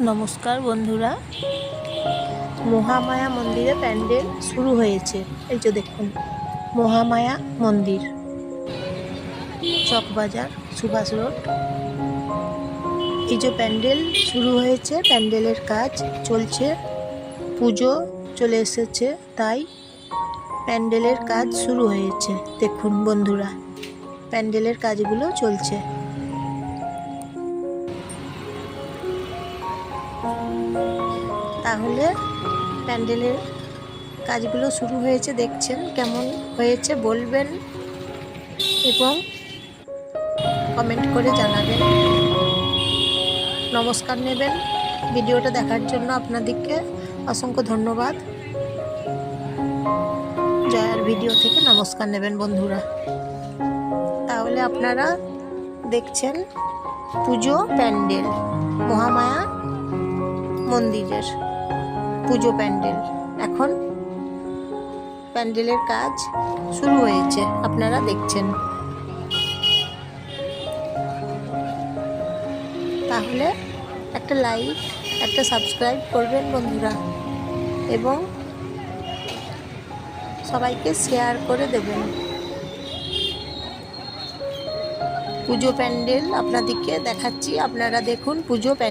নমস্কার বন্ধুরা, মহামায়া মন্দিরে প্যান্ডেল শুরু হয়েছে। এই যে দেখুন, মহামায়া মন্দির, চকবাজার, সুভাষ রোড। এই যে প্যান্ডেল শুরু হয়েছে, প্যান্ডেলের কাজ চলছে। পুজো চলে এসেছে, তাই প্যান্ডেলের কাজ শুরু হয়েছে। দেখুন বন্ধুরা, প্যান্ডেলের কাজগুলো চলছে। তাহলে প্যান্ডেলের কাজগুলো শুরু হয়েছে, দেখছেন কেমন হয়েছে বলবেন এবং কমেন্ট করে জানাবেন। নমস্কার নেবেন। ভিডিওটা দেখার জন্য আপনাদেরকে অসংখ্য ধন্যবাদ। জয়ার ভিডিও থেকে নমস্কার নেবেন বন্ধুরা। তাহলে আপনারা দেখছেন পুজো প্যান্ডেল, মহামায়া মন্দিরের পুজো প্যান্ডেল। এখন প্যান্ডেলের কাজ শুরু হয়েছে, আপনারা দেখছেন। তাহলে একটা লাইক, একটা সাবস্ক্রাইব করবেন বন্ধুরা, এবং সবাইকে শেয়ার করে দেবেন। পুজো প্যান্ডেল আপনাদেরকে দেখাচ্ছি, আপনারা দেখুন পুজো প্যান্ডেল।